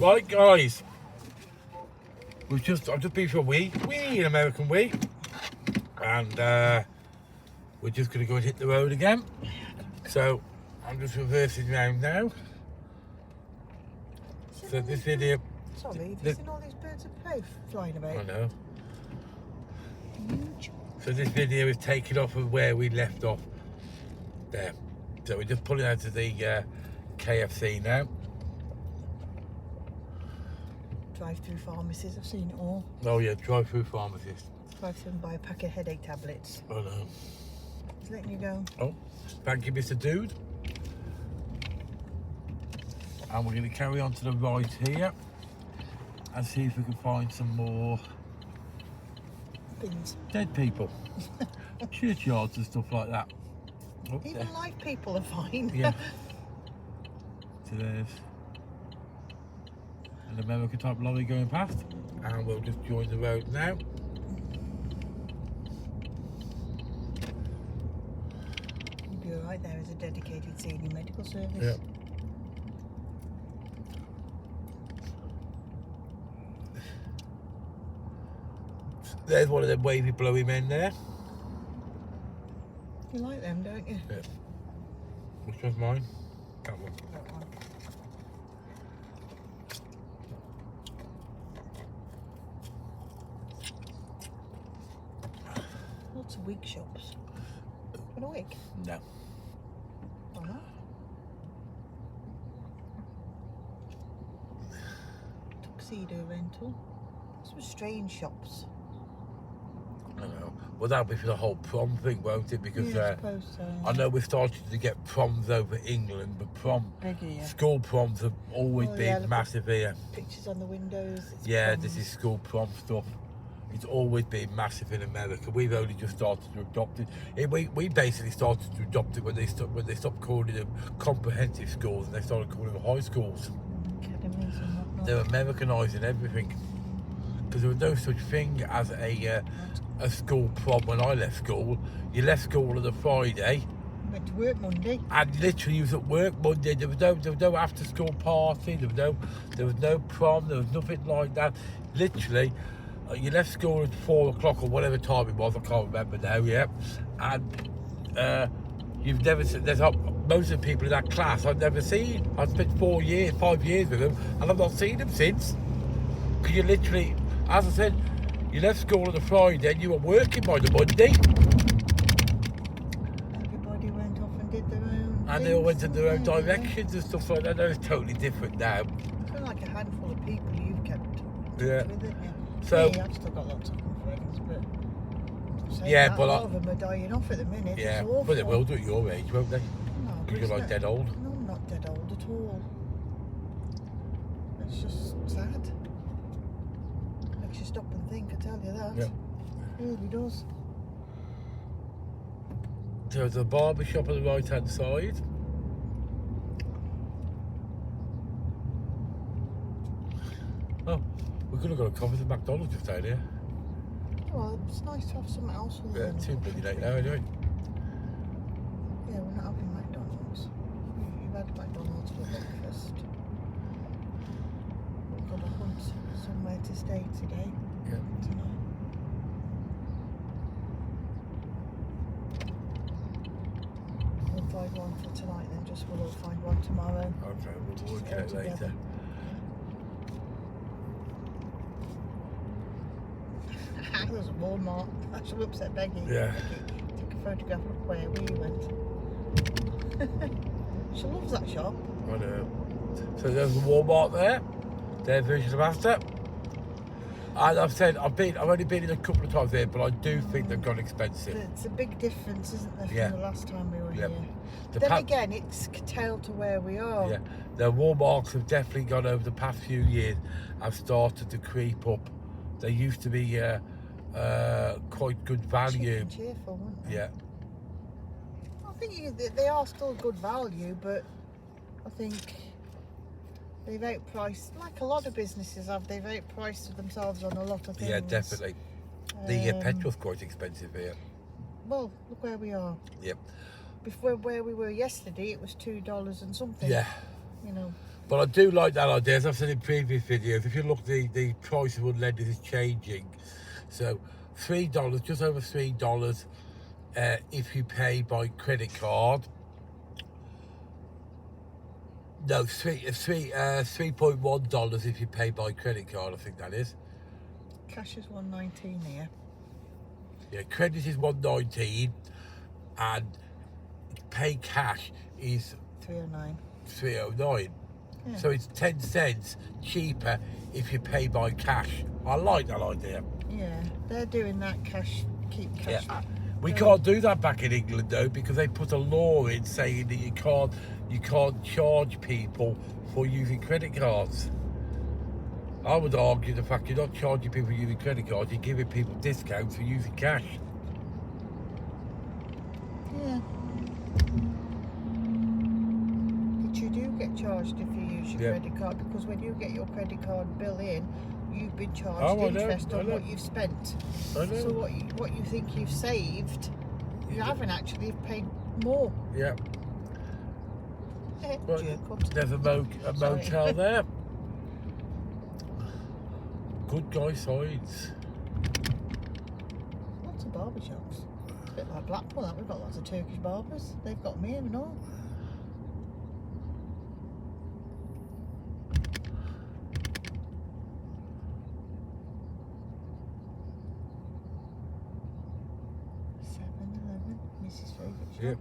Right, guys. I've just been for a week, an American week, and we're just going to go and hit the road again. So I'm just reversing round now. So this video. Sorry, have you seen all these birds of prey flying about? I know. Huge. So this video is taken off of where we left off there. So we're just pulling out of the KFC now. Drive-through pharmacies, I've seen it all. Oh yeah, drive-through pharmacist. Drive through and buy a pack of headache tablets. Oh no. Just letting you go. Oh, thank you, Mr. Dude. And we're going to carry on to the right here and see if we can find some more Bins. dead people. Churchyards and stuff like that. Oh, Even there. live people are fine. Yeah. So there's an American type lorry going past, and we'll just join the road now. You'll be alright, there is a dedicated senior medical service. Yeah. There's one of them wavy blowy men there. You like them, don't you? Yeah. Which one's mine? That one. That one. Lots of wig shops. Want a wig? No. Why not? Tuxedo rental. Some strange shops. I know. Well, that'll be for the whole prom thing, won't it? Because Yeah, I suppose so. I know we've started to get proms over England, but Bigger, yeah. school proms have always Oh, been yeah, look at massive here. Pictures on the windows. It's Yeah, proms. this is school prom stuff. It's always been massive in America. We've only just started to adopt it. We basically started to adopt it when they stopped calling them comprehensive schools and they started calling them high schools. Academies and whatnot. They're Americanising everything. Because there was no such thing as a school prom when I left school. You left school on a Friday. Went to work Monday. And literally you was at work Monday. There was no after school party. There was no prom. There was nothing like that. Literally, you left school at 4 o'clock or whatever time it was. I can't remember now. Yeah, and you've never seen. Most of the people in that class I've never seen. I've spent 5 years with them, and I've not seen them since. Because you literally, as I said, you left school on the Friday and you were working by the Monday. Everybody went off and did their own. And they all went in their own things, directions and stuff like that. That was totally different now. It's been like a handful of people you've kept Yeah. with, isn't it? So- Me, I've still got lots of good friends, but saying Yeah, that, but a lot of them are dying off at the minute. Yeah, It's awful. but they will do at your age, won't they? No, but Because it's you're like not- dead old. No, I'm not dead old at all. It's just sad. Makes you stop and think, I tell you that. Yeah. It really does. So there's a barber shop on the right hand side. Oh, we could have got a coffee at McDonald's just down here. Well, it's nice to have something else with Yeah, them. too busy late now anyway. Yeah, we're not having McDonald's. You've had McDonald's for breakfast. We've got a hunt somewhere to stay today. Yeah. Tonight. We'll find one for tonight then, just we'll all find one tomorrow. Okay, we'll work it All out together. later. There's a Walmart. That should upset Becky. Yeah. Becky took a photograph of where we went. She loves that shop. I know. So there's the Walmart there. Their version of Asda. And I've said I've only been in a couple of times there, but I do think they've gone expensive. It's a big difference, isn't there, from Yeah. the last time we were Yeah. here? The Then pa- again, it's curtailed to where we are. Yeah, the Walmarts have definitely gone over the past few years. Have started to creep up. They used to be quite good value. Cheap and cheerful, weren't they? Yeah, I think they are still good value, but I think they've outpriced, like a lot of businesses have, they've outpriced themselves on a lot of things. yeah, definitely. The Um, petrol's quite expensive here. Well, look where we are. Yep. Before where we were yesterday, it was $2 and something. Yeah. You know. But I do like that idea, as I've said in previous videos. If you look, the price of unleaded is changing. So $3, just over $3, if you pay by credit card. No, $3.1 if you pay by credit card. I think that is. Cash is $1.19 here. Yeah, credit is $1.19, and pay cash is $3.09. $3.09. Yeah. So it's 10 cents cheaper if you pay by cash. I like that idea. Yeah, they're doing that cash, keep cash. Yeah. We can't do that back in England though, because they put a law in saying that you can't charge people for using credit cards. I would argue the fact you're not charging people for using credit cards, you're giving people discounts for using cash. Yeah. But you do get charged if you use your credit card, because when you get your credit card bill in, you've been charged interest on what you've spent. I know. So what you think you've saved, you haven't actually paid more. Yeah. Well, Jerk. there's a motel there. Good guy signs. Lots of barber shops. A bit like Blackpool, that we've got lots of Turkish barbers. They've got me and all. Mrs. Favourite shop. Yep.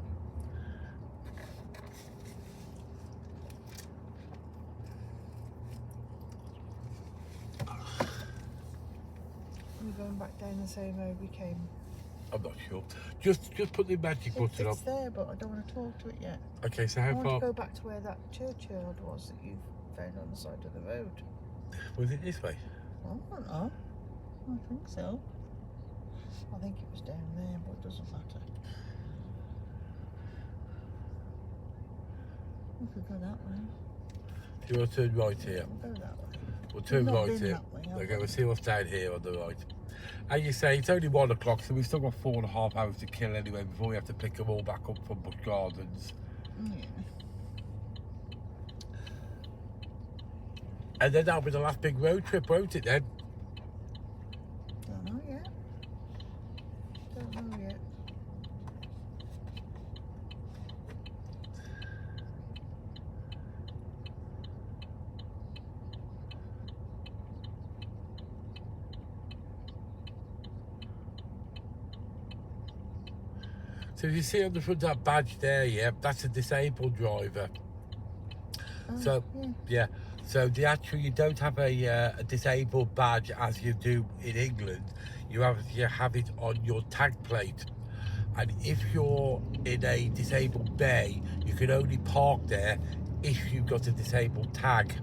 We're going back down the same road we came. I'm not sure. Just put the magic button on. It's there, but I don't want to talk to it yet. Okay, so how I want far? to go back to where that churchyard was that you found on the side of the road. Was it this way? I don't know. I think so. I think it was down there, but it doesn't matter. We could go that way. Do you want to turn right here? We'll go that way. We'll turn We've not right been here. that way, have Okay, we? we'll see what's down here on the right. And you say it's only 1 o'clock, so we've still got 4.5 hours to kill anyway before we have to pick them all back up from Bush Gardens. Yeah. And then that'll be the last big road trip, won't it then? Don't know yet. Don't know yet. So if you see on the front of that badge there, yeah, that's a disabled driver. Oh, So, yeah. So you don't have a disabled badge as you do in England. You have it on your tag plate. And if you're in a disabled bay, you can only park there if you've got a disabled tag.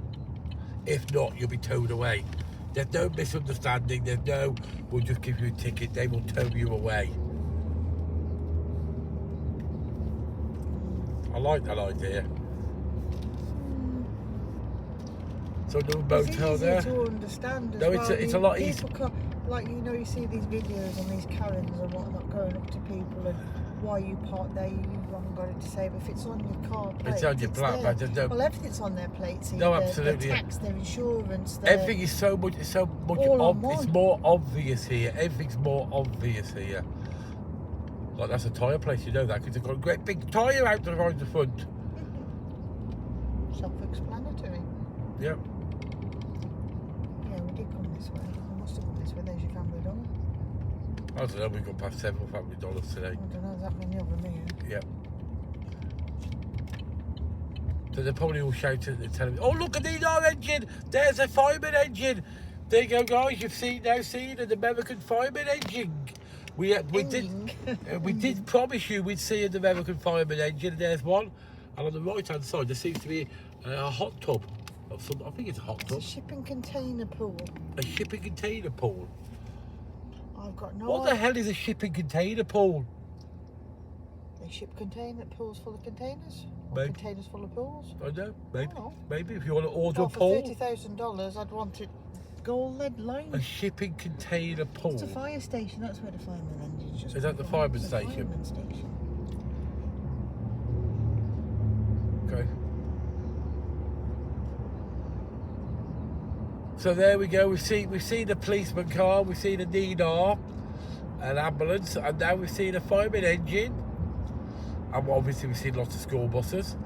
If not, you'll be towed away. There's no misunderstanding. There's no, we'll just give you a ticket. They will tow you away. I like that idea. So no motel it's there. easy to understand as No, well. it's a lot easier. Like, you know, you see these videos on these Karens and whatnot going up to people and why you park there, you haven't got it disabled. If it's on your car plate, It's on your black there. badge. Well, everything's on their plates. No, their absolutely. Their tax, their insurance, their... Everything is so much all on one. It's more obvious here. Everything's more obvious here. Like, that's a tyre place, you know that, because they've got a great big tyre out the right of the front. Self-explanatory. Yep. Yeah, we did come this way. We must have come this way. There's your family dollar. I don't know, we've gone past several family dollars today. I don't know, there's that many of them here. Yep. So they're probably all shouting at the television, oh, look at the our engine! There's a fireman engine! There you go, guys, you've now seen an American fireman engine. We did promise you we'd see an American fireman engine, and there's one. And on the right-hand side, there seems to be a hot tub. Of some, I think it's a hot tub. It's a shipping container pool. A shipping container pool. I've got no What the hell is a shipping container pool? They ship pools full of containers? Or Maybe. containers full of pools? I don't know. Maybe. Oh. Maybe if you want to order Well, a pool. for $30,000, I'd want it gold lead line. A shipping container pool. It's a fire station. That's where the fireman engine's just. Is that the come from. fireman It's a station? Fireman station. Okay. So there we go. We've seen a policeman car, we've seen a DDR, an ambulance, and now we've seen a fireman engine. And obviously we've seen lots of school buses.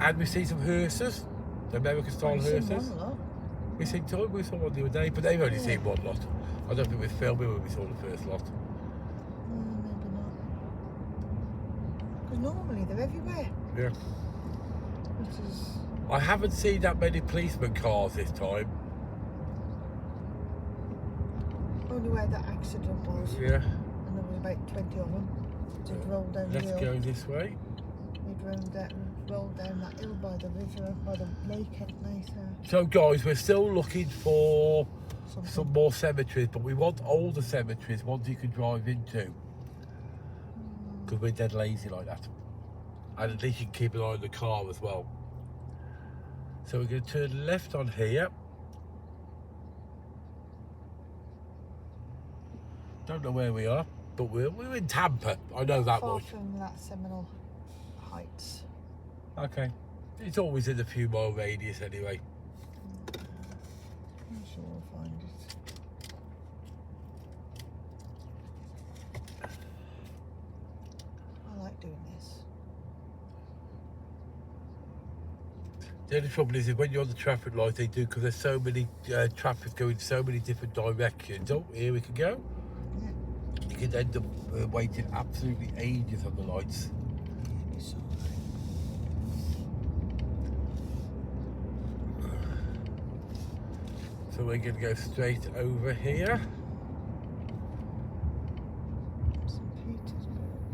And we've seen some hearses, the American style hearses. We saw one the other day, but they've only seen one lot. I don't think we filming when we saw the first lot. Maybe not. Because normally they're everywhere. Yeah. I haven't seen that many policeman cars this time. Only where that accident was. Yeah. And there was about 20 of them. Just rolled down the hill. Let's go this way. They'd rolled down that hill by the river, by the lake, hadn't they? So guys, we're still looking for some more cemeteries, but we want older cemeteries, ones you can drive into. Because we're dead lazy like that. And at least you can keep an eye on the car as well. So we're going to turn left on here. Don't know where we are, but we're in Tampa. I know that far much. from that Seminole Heights. Okay. It's always in a few mile radius anyway. I'm sure we'll find it. I like doing this. The only trouble is when you're on the traffic light, they do, because there's so many traffic going so many different directions. Oh, here we can go. Yeah. You can end up waiting absolutely ages on the lights. It's So we're going to go straight over here. St. Petersburg.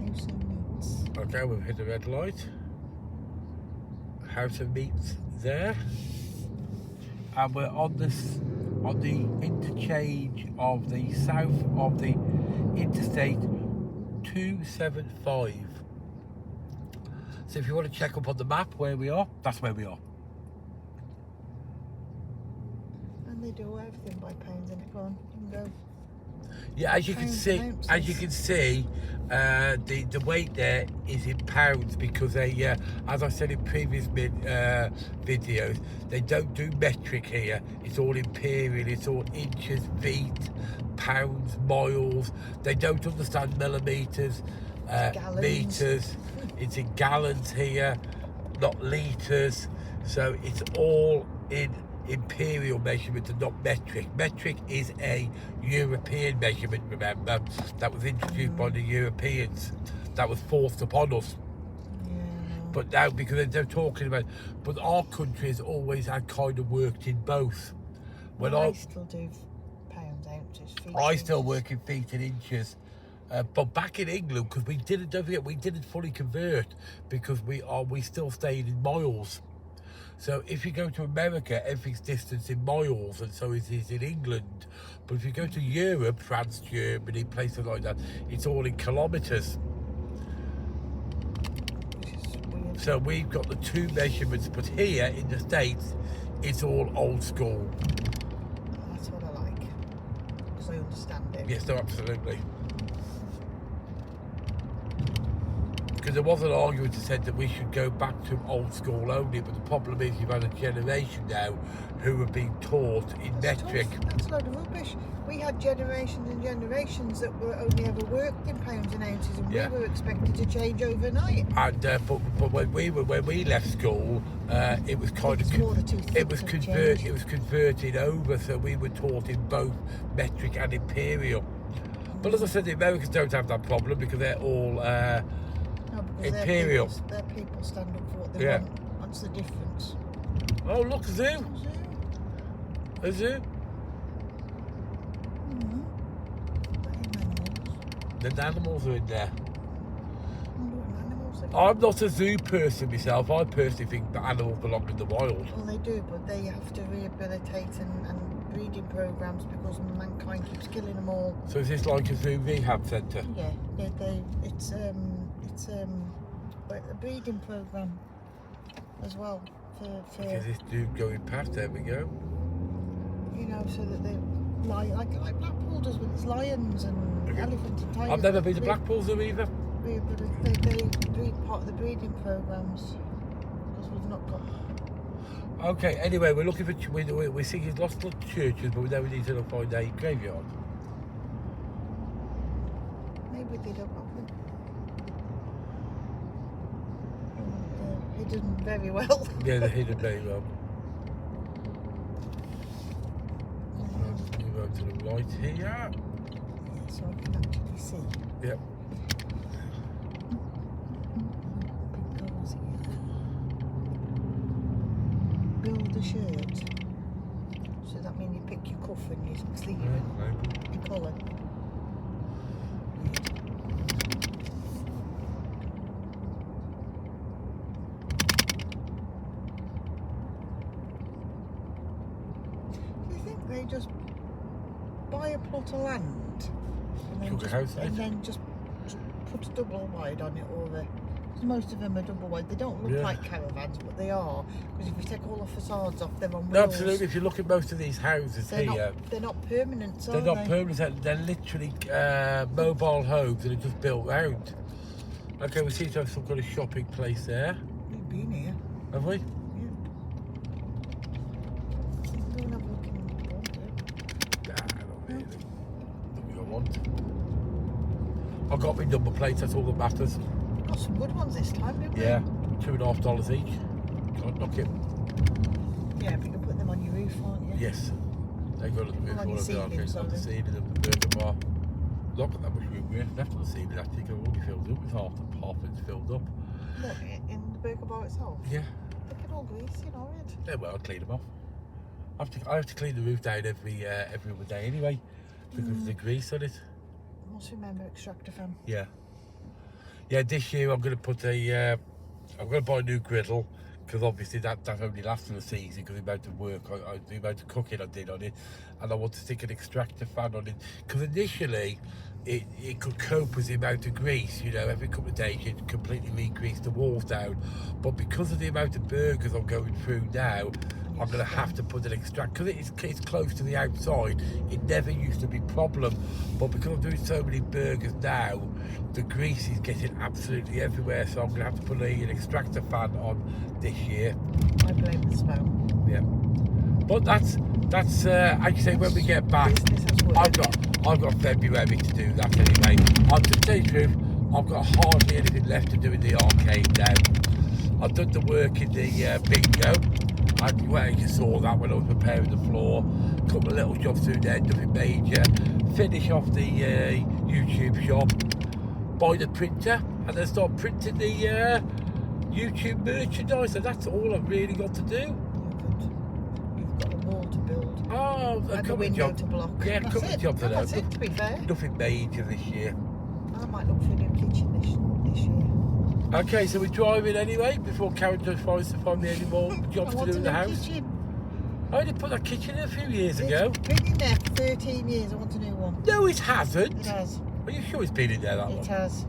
House of Meats. Okay, we've hit the red light. House of Meats there. And we're on the interchange of the south of the Interstate 275. So if you want to check up on the map where we are, that's where we are. And they do everything by pounds, and go on, you can go. Yeah, as you can see, the weight there is in pounds, because they, as I said in previous videos, they don't do metric here. It's all imperial. It's all inches, feet, pounds, miles. They don't understand millimeters, meters. It's in gallons here, not liters. So it's all in imperial measurement and not metric. Metric is a European measurement, remember, that was introduced by the Europeans, that was forced upon us. Yeah. But now, because they're talking about, but our country has always had kind of worked in both. When I still do pounds, ounces, feet. I still work in feet and inches. But back in England, because don't forget, we didn't fully convert, because we still stayed in miles. So if you go to America, everything's distance in miles, and so it is in England. But if you go to Europe, France, Germany, places like that, it's all in kilometres. So we've got the two measurements, but here in the States, it's all old school. That's what I like, because I understand it. Yes, no, absolutely. Because there was an argument that said that we should go back to old school only, but the problem is you've had a generation now who are being taught in metric. That's a load of rubbish. We had generations and generations that were only ever worked in pounds and ounces, and we were expected to change overnight. And but when we left school, it was kind of it was converted over, so we were taught in both metric and imperial. But as I said, the Americans don't have that problem, because they're all imperial. Their people stand up for what they want. That's the difference. Oh, look, a zoo. A zoo. The animals are in there. I'm not a zoo person myself. I personally think that animals belong in the wild. Well, they do, but they have to rehabilitate and breeding programs, because mankind keeps killing them all. So is this like a zoo rehab centre? Yeah, it's a breeding program as well for Because this dude going past, there we go. You know, so that they like Blackpool does with its lions and elephants and tigers. I've never been to Blackpool Zoo either. be, but they breed part of the breeding programs because we've not got. Okay, anyway, we're looking for, we're seeing lots of churches, but we know we need to find a graveyard. Maybe they don't have them. They're hidden very well. Yeah, they're hidden very well. Move over to the right here. Yeah, so I can actually see. Yep. Build a shirt. So that means you pick your cuff and your sleeve and your collar. Do you think they just buy a plot of land and then just put a double wide on it over? Most of them are double wide. They don't look like caravans, but they are. Because if you take all the facades off, they're on wheels. Absolutely. If you look at most of these houses here, they're not permanent. They're not permanent. They're literally mobile homes that are just built round. Okay, we seem to have some kind of shopping place there. We've been here. Have we? Yeah. Go and have a look in the water. Nah, not really. Nothing I want. I got my number plates. That's all that matters. Got some good ones this time, didn't we? Yeah, $2.50 each. Can't knock it. Yeah, but you can put them on your roof, aren't you? Yes. They go to the roof On your of the ceiling, arcade, on the sorry. ceiling of the burger bar. Look at that much room we left on the ceiling actually, because it already filled up with half it's filled up. Look, in the burger bar itself. Yeah. Look at all greasy and horrid. Yeah, well, I'll clean them off. I have to clean the roof down every other day anyway, because of the grease on it. Must remember extractor fan. Yeah. Yeah, this year I'm going to put I'm going to buy a new griddle, because obviously that only lasts for a season because the amount of work, the amount of cooking I did on it, and I want to stick an extractor fan on it, because initially it could cope with the amount of grease, you know, every couple of days you'd completely re-grease the walls down, but because of the amount of burgers I'm going through now, I'm going to have to put an extractor, because it's close to the outside. It never used to be a problem, but because I'm doing so many burgers now, the grease is getting absolutely everywhere, so I'm going to have to put an extractor fan on this year. I blame the smell. Yeah, but that's like you say, when we get back, I've got February to do that anyway. To tell you the truth, I've got hardly anything left to do in the arcade now. I've done the work in the bingo. You saw that when I was preparing the floor. Couple of little jobs through there, nothing major. Finish off the YouTube shop, buy the printer, and then start printing the YouTube merchandise. And that's all I've really got to do. You've got a wall to build. Oh, a and a window to block. Yeah, a couple of jobs to That's it, to be fair. Nothing major this year. I might look for a new kitchen this year. Okay, so we're driving anyway before Karen tries to find me any more jobs to do in the house. Kitchen. I only put that kitchen in a few years ago. It's been in there for 13 years. I want a new one. No, it hasn't. It has. Are you sure it's been in there that long? It has.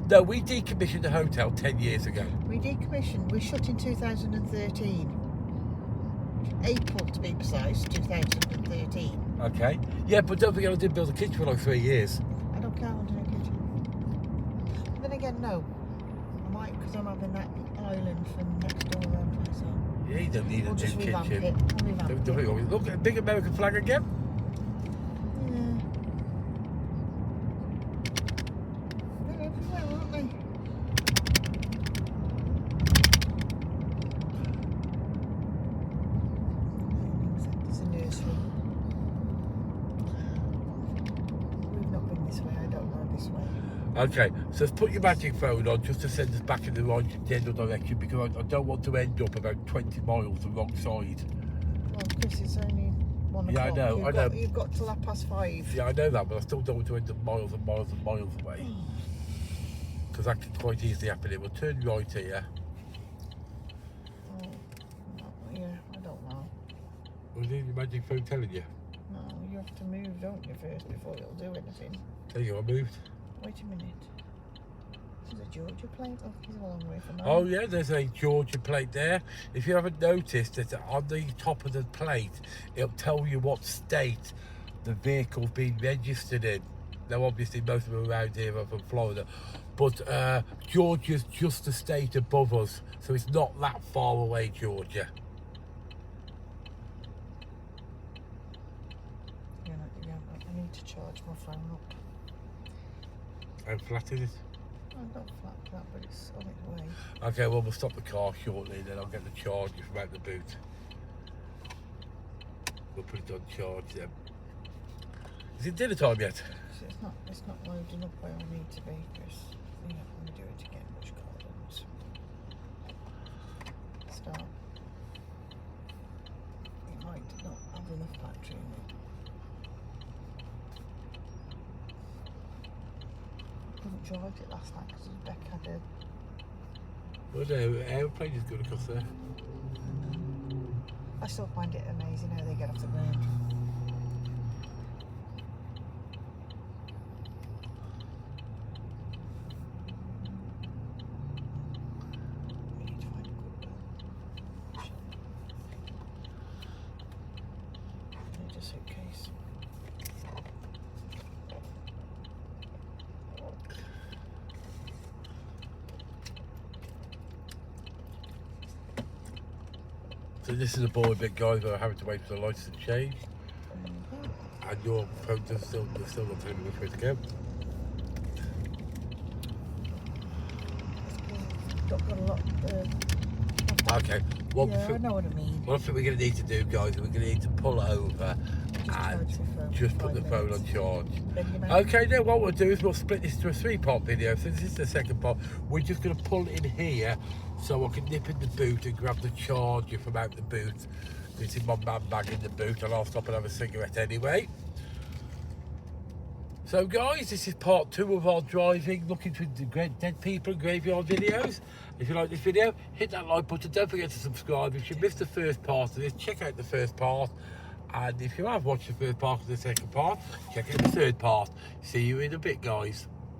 No, we decommissioned the hotel 10 years ago. We decommissioned. We shut in 2013. April to be precise, 2013. Okay. Yeah, but don't forget I did build a kitchen for like 3 years. I don't care, I want a new kitchen. But then again, no. I might, because I'm having that island from next door around place on. Yeah, you don't need a new just revamp kitchen. it. I'll revamp it. Look at the big American flag again. Yeah. They're everywhere, aren't they? There's a nursery. We've not been this way, I don't know this way. Okay, so let's put your magic phone on just to send us back in the right general direction, because I don't want to end up about 20 miles the wrong side. Well, Chris, it's only 1 o'clock. Yeah, I know. You've got till 5:30. Yeah, I know that, but I still don't want to end up miles and miles and miles away. Because that could quite easily happen. It will turn right here. Oh, yeah, I don't know. Was it your magic phone telling you? No, you have to move, don't you, first, before it'll do anything. There you go, I moved. Wait a minute. There's a Georgia plate. Oh, he's a long way from that. Oh yeah, there's a Georgia plate there. If you haven't noticed, that on the top of the plate, it'll tell you what state the vehicle's been registered in. Now, obviously, most of them around here are from Florida, but Georgia's just a state above us, so it's not that far away, Georgia. Yeah, I need to charge my phone up. How flat is it? I've got flat, but it's on its way. Okay, well, we'll stop the car shortly, then I'll get the charger from out the boot. We'll put it on charge then. Is it dinner time yet? It's not loading up where I need to be, because I'm going to do it again, which gardens. Start. It might not have enough battery in it. I couldn't drive it last night because Beck had a... Well, no, aeroplane is good across there. I still find it amazing how they get off the ground. We need to find a good one. Need a suitcase. So this is a boring bit, guys, where I'm having to wait for the lights to change. And your phone does still not telling me which way to go. Got a lot. Okay. Well, Yeah, I know what I mean. What I think we're going to need to do, guys, is we're going to need to pull over and just put the phone on charge. Okay, then what we'll do is we'll split this into a 3-part video. So this is the second part. We're just going to pull in here so I can nip in the boot and grab the charger from out the boot. It's in my man bag in the boot, and I'll stop and have a cigarette anyway. So guys, this is part 2 of our driving, looking for the dead people and graveyard videos. If you like this video, hit that like button. Don't forget to subscribe. If you missed the first part of this, check out the first part. And if you have watched the first part of the second part, check out the third part. See you in a bit, guys.